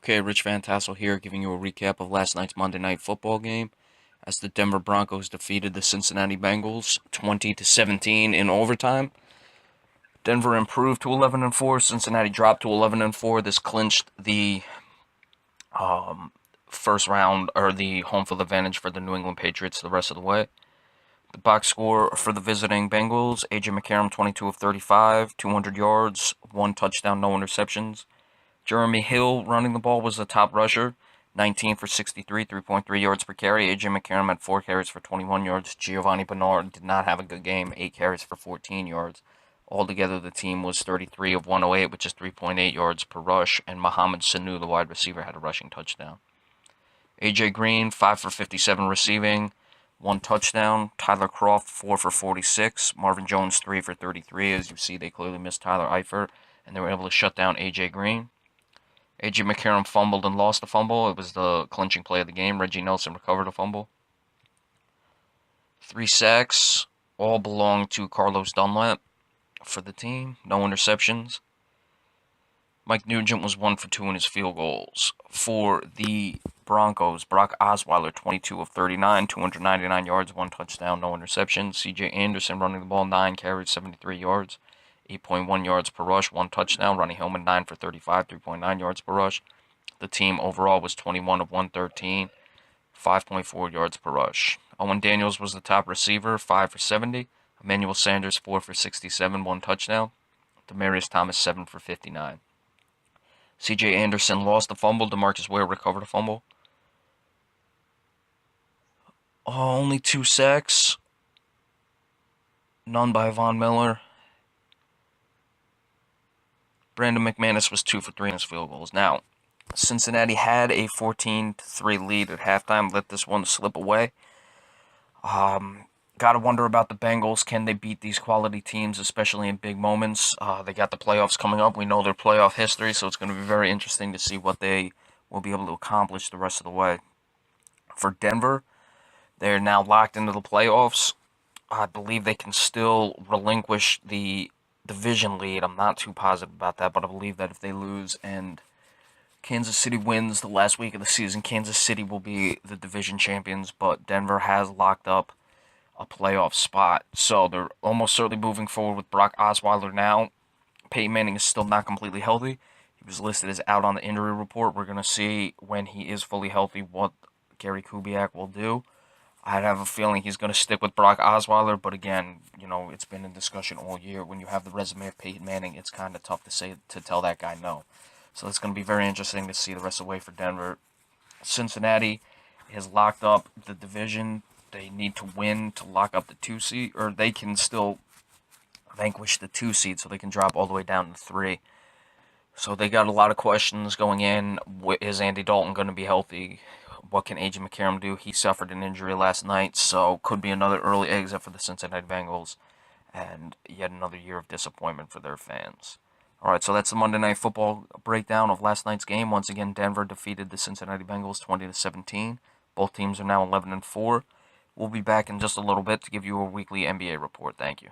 Okay, Rich Van Tassel here, giving you a recap of last night's Monday Night Football game, as the Denver Broncos defeated the Cincinnati Bengals 20-17 in overtime. Denver improved to 11-4. Cincinnati dropped to 11-4. This clinched the first round, or the home field advantage for the New England Patriots the rest of the way. The box score for the visiting Bengals: A.J. McCarron 22 of 35, 200 yards, 1 touchdown, no interceptions. Jeremy Hill running the ball was the top rusher, 19 for 63, 3.3 yards per carry. A.J. McCarron had 4 carries for 21 yards. Giovanni Bernard did not have a good game, 8 carries for 14 yards. Altogether, the team was 33 of 108, which is 3.8 yards per rush, and Mohamed Sanu, the wide receiver, had a rushing touchdown. A.J. Green, 5 for 57 receiving, 1 touchdown. Tyler Croft, 4 for 46. Marvin Jones, 3 for 33. As you see, they clearly missed Tyler Eifert, and they were able to shut down A.J. Green. A.J. McCarron fumbled and lost the fumble. It was the clinching play of the game. Reggie Nelson recovered a fumble. 3 sacks, all belonged to Carlos Dunlap for the team. No interceptions. Mike Nugent was 1 for 2 in his field goals. For the Broncos, Brock Osweiler, 22 of 39, 299 yards, 1 touchdown, no interceptions. C.J. Anderson running the ball, 9 carries, 73 yards. 8.1 yards per rush, 1 touchdown. Ronnie Hillman, 9 for 35, 3.9 yards per rush. The team overall was 21 of 113, 5.4 yards per rush. Owen Daniels was the top receiver, 5 for 70. Emmanuel Sanders, 4 for 67, 1 touchdown. Demaryius Thomas, 7 for 59. C.J. Anderson lost the fumble. DeMarcus Ware recovered a fumble. Only 2 sacks. None by Von Miller. Brandon McManus was 2 for 3 in his field goals. Now, Cincinnati had a 14-3 lead at halftime. Let this one slip away. Gotta wonder about the Bengals. Can they beat these quality teams, especially in big moments? They got the playoffs coming up. We know their playoff history, so it's going to be very interesting to see what they will be able to accomplish the rest of the way. For Denver, they're now locked into the playoffs. I believe they can still relinquish the division lead. I'm not too positive about that, but I believe that if they lose and Kansas City wins the last week of the season, Kansas City will be the division champions, but Denver has locked up a playoff spot. So they're almost certainly moving forward with Brock Osweiler now. Peyton Manning is still not completely healthy. He was listed as out on the injury report. We're going to see when he is fully healthy what Gary Kubiak will do. I have a feeling he's going to stick with Brock Osweiler, but again, it's been in discussion all year. When you have the resume of Peyton Manning, it's kind of tough to tell that guy no. So it's going to be very interesting to see the rest of the way for Denver. Cincinnati has locked up the division. They need to win to lock up the 2 seed, or they can still vanquish the 2 seed, so they can drop all the way down to 3. So they got a lot of questions going in. Is Andy Dalton going to be healthy? What can A.J. McCarron do? He suffered an injury last night, so could be another early exit for the Cincinnati Bengals, and yet another year of disappointment for their fans. All right, so that's the Monday Night Football breakdown of last night's game. Once again, Denver defeated the Cincinnati Bengals 20-17. Both teams are now 11-4. We'll be back in just a little bit to give you a weekly NBA report. Thank you.